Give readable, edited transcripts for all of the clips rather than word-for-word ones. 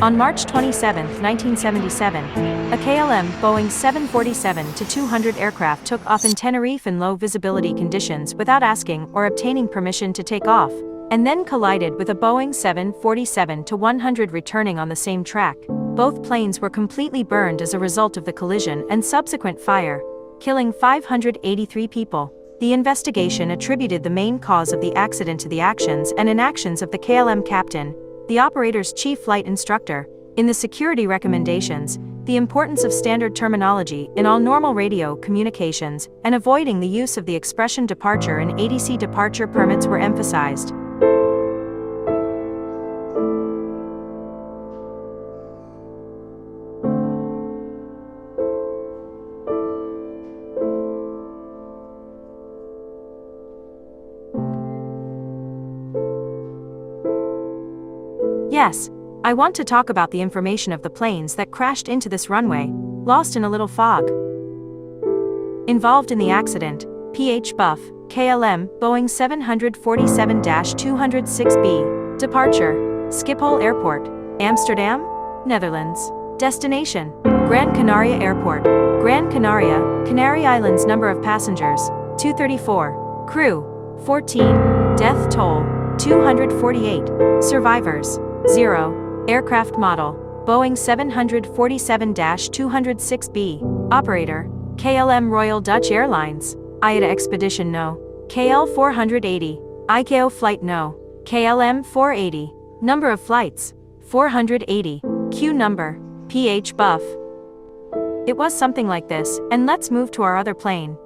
On March 27, 1977, a KLM Boeing 747-200 aircraft took off in Tenerife in low visibility conditions without asking or obtaining permission to take off, and then collided with a Boeing 747-100 returning on the same track. Both planes were completely burned as a result of the collision and subsequent fire, killing 583 people. The investigation attributed the main cause of the accident to the actions and inactions of the KLM captain, the operator's chief flight instructor. In the security recommendations, the importance of standard terminology in all normal radio communications and avoiding the use of the expression departure in ATC departure permits were emphasized. Yes, I want to talk about the information of the planes that crashed into this runway, lost in a little fog. Involved in the accident, P.H. Buff, KLM Boeing 747-206B. Departure, Schiphol Airport, Amsterdam, Netherlands. Destination, Gran Canaria Airport, Gran Canaria, Canary Islands. Number of passengers, 234. Crew, 14. Death toll, 248. Survivors, 0. Aircraft model, Boeing 747-206B. Operator, KLM Royal Dutch Airlines. IATA Expedition No. KL 480. ICAO Flight No. KLM 480. Number of flights, 480. Queue number, PH Buff. It was something like this, and let's move to our other plane.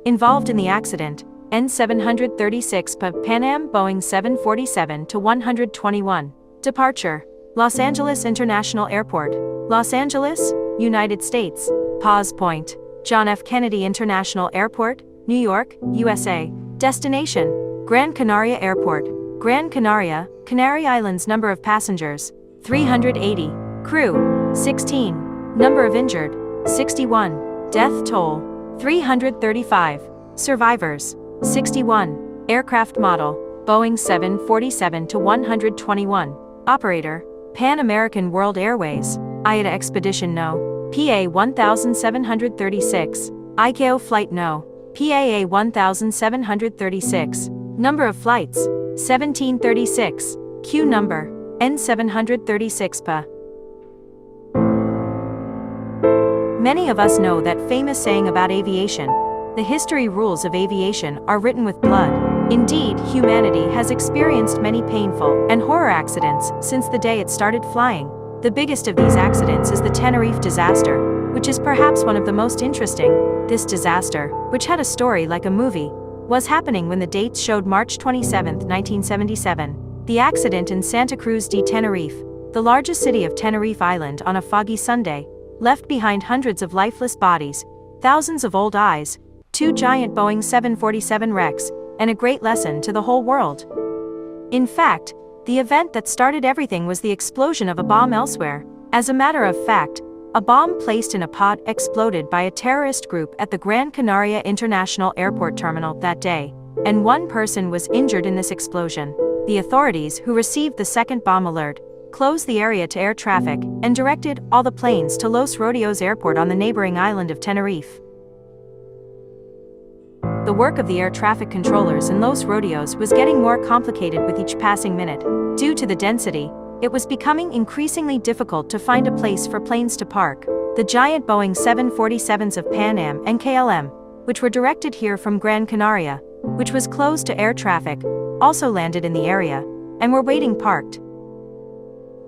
Involved in the accident, N736 Pan Am Boeing 747-121. Departure, Los Angeles International Airport, Los Angeles, United States. Pause point, John F. Kennedy International Airport, New York, USA. Destination, Gran Canaria Airport, Gran Canaria, Canary Islands. Number of passengers, 380. Crew, 16. Number of injured, 61. Death toll, 335. Survivors, 61. Aircraft model, Boeing 747-121. Operator, Pan American World Airways. IATA Expedition No. PA 1736. ICAO Flight No. PAA 1736. Number of flights, 1736. Queue number, N736 PA. Many of us know that famous saying about aviation: the history rules of aviation are written with blood. Indeed, humanity has experienced many painful and horror accidents since the day it started flying. The biggest of these accidents is the Tenerife disaster, which is perhaps one of the most interesting. This disaster, which had a story like a movie, was happening when the dates showed March 27, 1977. The accident in Santa Cruz de Tenerife, the largest city of Tenerife Island, on a foggy Sunday, left behind hundreds of lifeless bodies, thousands of old eyes, 2 giant Boeing 747 wrecks, and a great lesson to the whole world. In fact, the event that started everything was the explosion of a bomb elsewhere. As a matter of fact, a bomb placed in a pod exploded by a terrorist group at the Gran Canaria International Airport terminal that day, and 1 person was injured in this explosion. The authorities who received the second bomb alert closed the area to air traffic and directed all the planes to Los Rodeos Airport on the neighboring island of Tenerife. The work of the air traffic controllers in Los Rodeos was getting more complicated with each passing minute. Due to the density, it was becoming increasingly difficult to find a place for planes to park. The giant Boeing 747s of Pan Am and KLM, which were directed here from Gran Canaria, which was closed to air traffic, also landed in the area, and were waiting parked.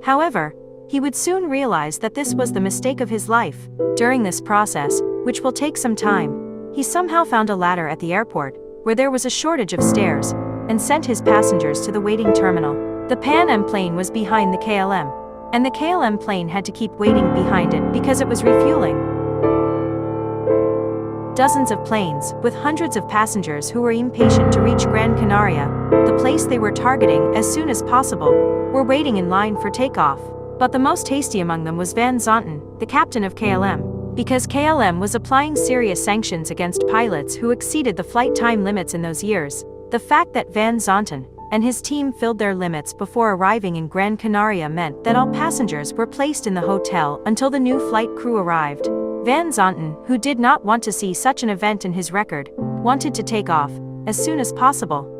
However, he would soon realize that this was the mistake of his life. During this process, which will take some time, he somehow found a ladder at the airport, where there was a shortage of stairs, and sent his passengers to the waiting terminal. The Pan Am plane was behind the KLM, and the KLM plane had to keep waiting behind it because it was refueling. Dozens of planes, with hundreds of passengers who were impatient to reach Gran Canaria, the place they were targeting, as soon as possible, were waiting in line for takeoff. But the most hasty among them was Van Zonten, the captain of KLM. Because KLM was applying serious sanctions against pilots who exceeded the flight time limits in those years, the fact that Van Zonten, and his team filled their limits before arriving in Gran Canaria meant that all passengers were placed in the hotel until the new flight crew arrived. Van Zonten, who did not want to see such an event in his record, wanted to take off as soon as possible.